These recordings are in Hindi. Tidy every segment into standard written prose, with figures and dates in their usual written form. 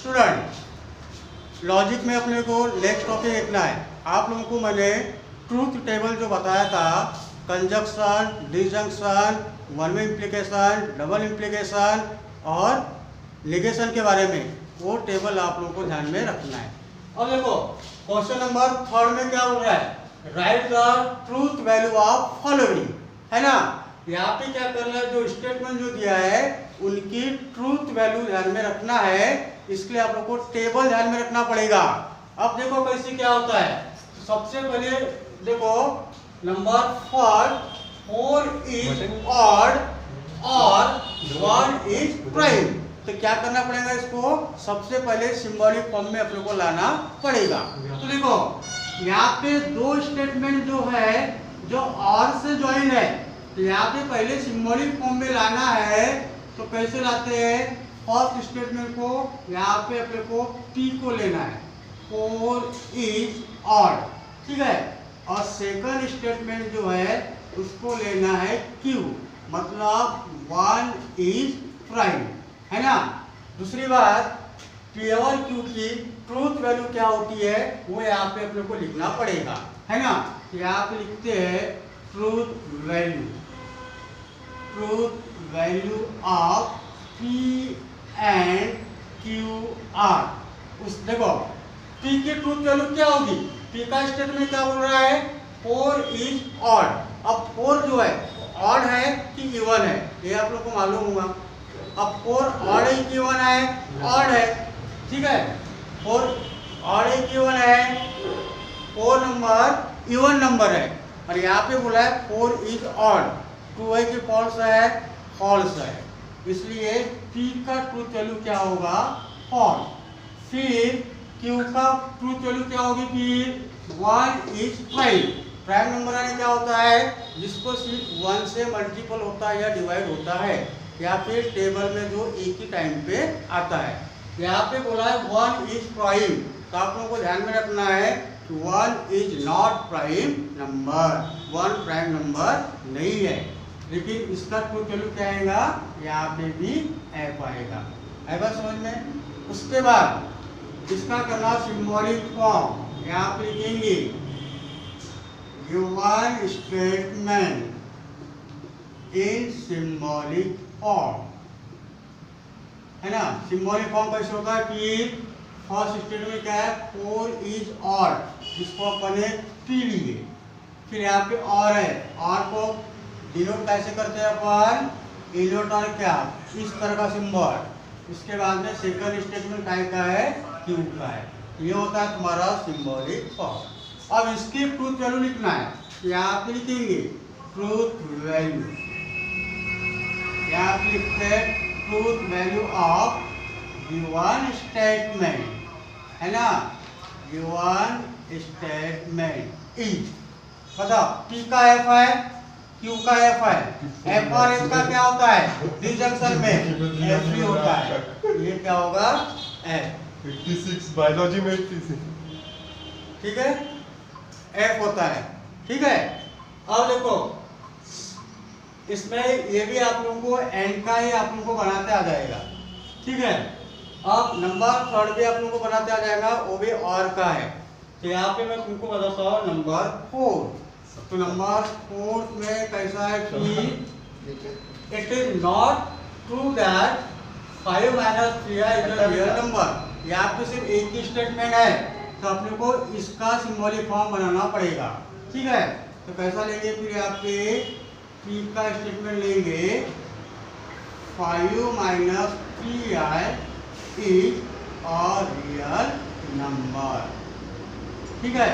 स्टूडेंट लॉजिक में अपने को नेक्स्ट टॉपिक लिखना है। आप लोगों को मैंने ट्रूथ टेबल जो बताया था, conjunction, disjunction, one way implication, double implication और लिगेशन के बारे में, वो टेबल आप लोगों को ध्यान में रखना है। अब देखो क्वेश्चन नंबर 3 में क्या बोल रहा है, right the truth value of following, है ना। यहाँ पे क्या करना है, जो स्टेटमेंट जो दिया है उनकी ट्रूथ वैल्यू ध्यान में रखना है। इसके लिए आप लोग को टेबल ध्यान में रखना पड़ेगा। अब देखो कैसे क्या होता है। सबसे पहले देखो नंबर 4 इज ऑड और 1 इज प्राइम। तो क्या करना पड़ेगा, इसको सबसे पहले सिंबॉलिक फॉर्म में अपने को लाना पड़ेगा। तो देखो यहाँ पे दो स्टेटमेंट जो है जो और से ज्वाइन है, तो यहाँ पे पहले सिंबॉलिक फॉर्म में लाना है। तो कैसे लाते हैं, फर्स्ट स्टेटमेंट को यहाँ पे अपने को P को लेना है, 4 इज ऑड, ठीक है। और सेकंड स्टेटमेंट जो है उसको लेना है Q, मतलब 1 इज प्राइम, है ना। दूसरी बात, P और Q की ट्रूथ वैल्यू क्या होती है वो यहाँ पे अपने को लिखना पड़ेगा, है ना। यहाँ पे लिखते हैं truth value of P and Q are. उस देखो P की ट्रूथ वैल्यू क्या होगी, P का स्टेटमेंट क्या बोल रहा है, 4 इज ऑड। अब 4 जो है ऑड है कि इवन है, ये आप लोग को मालूम होगा। अब 4 ऑड है कि इवन है, ऑड है, ठीक है। 4 ऑड है कि इवन है, 4 नंबर इवन नंबर है। और यहाँ पे बोला है 4 इज ऑड, ट्रू है कि फॉल्स है, फॉल्स है। इसलिए P का ट्रूथ वैल्यू क्या होगा, फॉल्स। फिर Q का ट्रूथ वैल्यू क्या होगी, फिर 1 इज प्राइम। प्राइम नंबर यानी क्या होता है, जिसको सिर्फ 1 से मल्टीपल होता है या डिवाइड होता है, या फिर टेबल में जो एक ही टाइम पे आता है। यहाँ पे बोला है 1 इज प्राइम, तो आप लोगों को ध्यान में रखना है 1 is not prime number, 1 prime number नहीं है। लेकिन इसका ट्रूथ वैल्यू क्या आएगा, यहाँ पे भी F आएगा, समझ में। उसके बाद इसका करना सिंबॉलिक फॉर्म, यहाँ पे लिखेंगे given statement in symbolic form, है ना। सिंबॉलिक फॉर्म कैसे होता है, फिर फर्स्ट स्टेटमेंट क्या है, 4 इज ऑड, जिसको अपन ने P लिए। फिर यहाँ पे और है, और को डिनोट कैसे करते हैं अपन, इनोट और क्या, इस तरह का सिंबल। इसके बाद में सेकंड स्टेटमेंट का है, Q का है। ये होता है तुम्हारा सिंबॉलिक फॉर्म। अब इसकी ट्रूथ वैल्यू लिखना है, यहाँ पे लिखेंगे ट्रूथ वैल्यू, यहाँ पे लिखते हैं truth value of given statement, है ना। गिवन स्टेटमेंट इज, बताओ P का F है, Q का F है, F और F का क्या होता है, डिसजंक्शन में F भी होता है। ये क्या होगा, F 56 बायोलॉजी में 56, ठीक है, F होता है, ठीक है। अब देखो इसमें ये भी आप लोगों को एंड का ही आप लोगों को बनाते आ जाएगा, ठीक है। अब नंबर 3 भी आप लोगों को बनाते आ जाएगा, वो भी और का है। तो यहाँ पे मैं तुमको बताता हूँ नंबर 4। तो नंबर 4 में कैसा है कि it is not true that 5 - 3 is a real number. यहाँ पे सिर्फ एक ही स्टेटमेंट है, तो अपने को इसका सिंबॉलिक फॉर्म बनाना पड़ेगा, ठीक है। तो कैसा लेंगे, फिर यहाँ पे P का स्टेटमेंट लेंगे, 5 - 3i is a real number, ठीक है।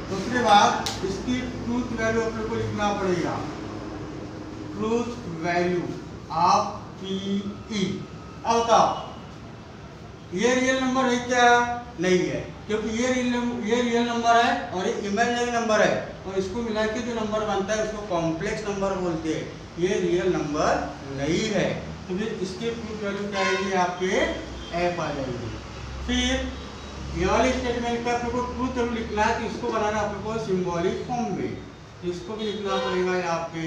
दूसरी बात, इसकी ट्रूथ वैल्यू अपने को लिखना पड़ेगा, ट्रूथ वैल्यू ऑफ PE। अब बताओ ये रियल नंबर है क्या, नहीं है, क्योंकि ये रियल नंबर है और ये इमेजिनरी नंबर है, और इसको मिला के जो नंबर बनता है उसको कॉम्प्लेक्स नंबर बोलते हैं। ये रियल नंबर नहीं है, तो फिर इसकी ट्रूथ वैल्यू क्या आएगी, आपके F आ जाएगी। फिर ये वाले स्टेटमेंट का आपको ट्रूथ वैल्यू लिखना है, तो इसको बनाना आपको सिंबॉलिक फॉर्म में, तो इसको भी लिखना पड़ेगा यहाँ पे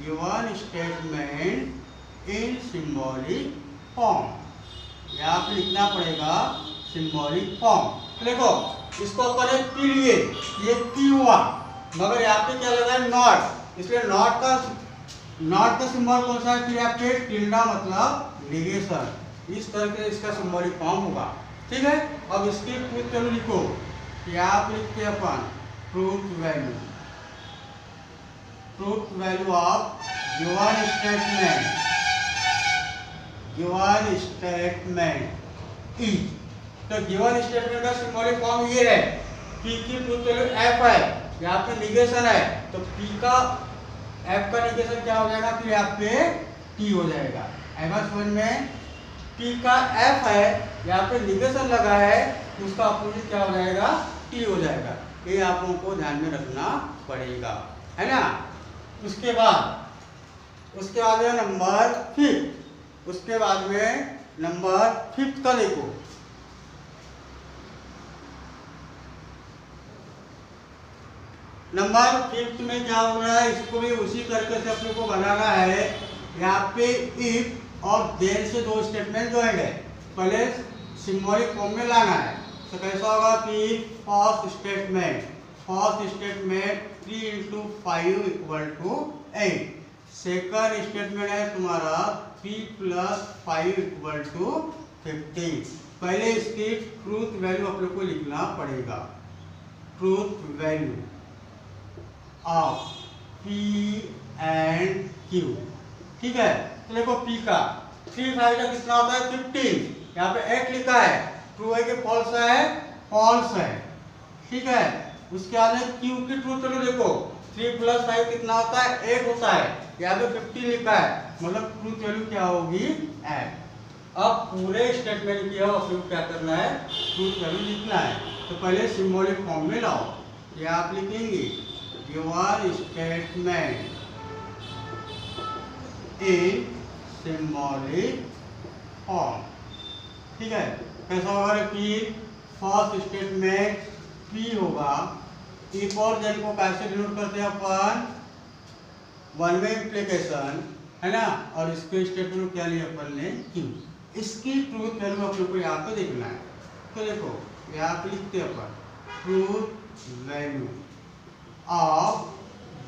given statement in symbolic form. यहाँ पे लिखना पड़ेगा सिंबॉलिक फॉर्म। तो देखो इसको अपन एक पी लिए, ये पी हुआ, मगर यहाँ पे क्या लगा है नॉट, इसलिए नॉट का सिंबल कौन सा है, फिर यहाँ पे टिल्डा मतलब नेगेशन। इस तरह से इसका सिंबॉलिक फॉर्म होगा। ठीक है, अब इसकी ट्रूथ वैल्यू लिखो। यहाँ पे लिखते हैं अपन truth value of given statement is. तो गिवन स्टेटमेंट का सिंबॉलिक फॉर्म ये है, पी की ट्रूथ वैल्यू एफ है, यहाँ पे निगेशन है, तो पी का एफ का निगेशन क्या हो जाएगा, फिर यहाँ पे टी हो जाएगा। ऐसा समझ में, पी का एफ है, यहाँ पे निगेशन लगा है, उसका अपोजिट क्या हो जाएगा, टी हो जाएगा। ये आप लोगों को ध्यान में रखना पड़ेगा, है ना। उसके बाद में नंबर फिफ्थ, उसके बाद में नंबर फिफ्थ का देखो। नंबर फिफ्थ में क्या हो रहा है, इसको भी उसी तरीके से अपने को बनाना है। यहाँ पे इफ और देर से दो स्टेटमेंट जो है पहले सिंबॉलिक फॉर्म में लाना है। तो कैसा होगा कि फर्स्ट स्टेटमेंट 3 × 5 = 8। सेकंड स्टेटमेंट है तुम्हारा 3 + 5 = 15। पहले इसकी ट्रूथ वैल्यू अपने को लिखना पड़ेगा। Truth value of P and Q। ठीक है, तो देखो P का 3 × 5 का कितना होता है 15। यहाँ पे 8 लिखा है, ट्रू है कि फॉल्स है, फॉल्स है। ठीक है, उसके बाद Q की ट्रूथ वैल्यू देखो 3 + 5 कितना होता है 8 होता है, यहाँ पे 15 लिखा है, मतलब ट्रूथ वैल्यू क्या होगी 8। अब पूरे स्टेटमेंट की अपने को क्या करना है, ट्रूथ वैल्यू लिखना है। तो पहले सिंबॉलिक फॉर्म में लाओ, ये आप लिखेंगे given statement in symbolic form. ठीक है, कैसा होगा, फिर फर्स्ट स्टेटमेंट P होगा, इफ और देन को कैसे डिनोट करते हैं अपन, वन वे इम्प्लीकेशन, है ना, और इसके स्टेटमेंट क्या लिया अपन ने Q। इसकी ट्रूथ वैल्यू अपने को यहाँ पे देखना है। तो देखो यहाँ पे लिखते हैं अपन truth value of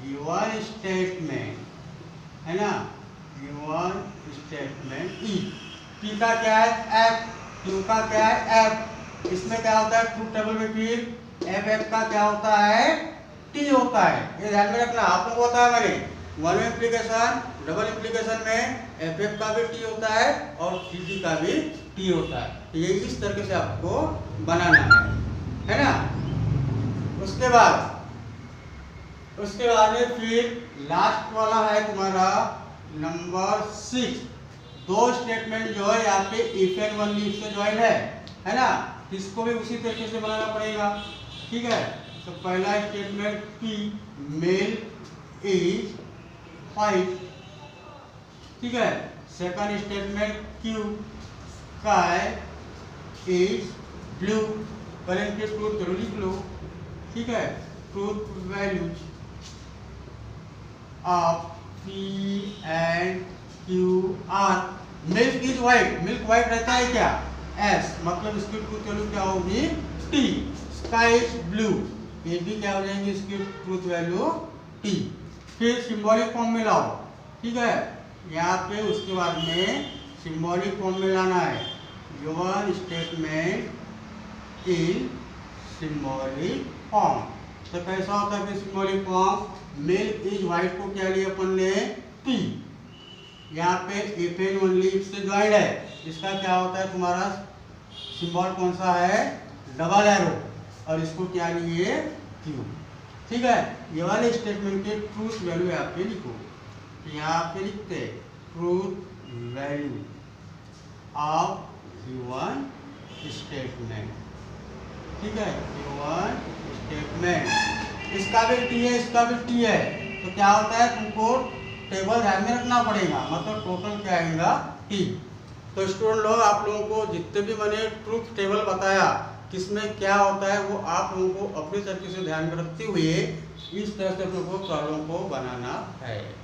given statement, है ना, गिवन स्टेटमेंट ई। P का क्या है F, Q का क्या है F। इसमें क्या होता है ट्रूथ टेबल में, फिर F का क्या होता है T होता है। ये ध्यान में रखना, आप लोगों को बताया मैंने, one way implication double implication में F का भी T होता है और T का भी T होता है। तो ये इस तरीके से आपको बनाना है ना। उसके बाद में फिर लास्ट वाला है तुम्हारा नंबर 6। दो स्टेटमेंट जो है यहाँ पे इफ एंड ओनली इफ से ज्वाइन है ना, इसको भी उसी तरीके से बनाना पड़ेगा। ठीक है, तो पहला स्टेटमेंट P मेल इज 5। ठीक है, second statement Q sky is blue. पहले इनके ट्रूथ वैल्यू लिख लो। ठीक है, truth value of P and Q are. Milk is white, milk white रहता है क्या S, मतलब इसकी ट्रूथ वैल्यू क्या होगी T। स्काई इज ब्लू, ये भी क्या हो जाएंगे इसकी ट्रूथ वैल्यू T। फिर सिंबॉलिक फॉर्म में लाओ। ठीक है, यहाँ पे उसके बाद में सिंबॉलिक फॉर्म में लाना है given statement in symbolic form. तो कैसा होता है फिर symbolic form, milk is white को क्या लिया अपन ने P। यहाँ पे इफ एंड ओनली इफ से ज्वाइन है, इसका क्या होता है तुम्हारा सिंबल कौन सा है, डबल एरो, और इसको क्या लिए Q। ठीक है, ये वाले स्टेटमेंट के ट्रूथ वैल्यू यहाँ पे लिखो। यहाँ पे लिखते truth value of given statement. ठीक है, गिवन स्टेटमेंट, इसका भी T है, इसका भी T है, तो क्या होता है तुमको टेबल ध्यान में रखना पड़ेगा, मतलब टोटल क्या आएगा T। तो स्टूडेंट लोग, आप लोगों को जितने भी मैंने ट्रूथ टेबल बताया किसमें क्या होता है, वो आप लोगों को अपने तरीके से ध्यान में रखते हुए इस तरह से प्रॉब्लम को बनाना है।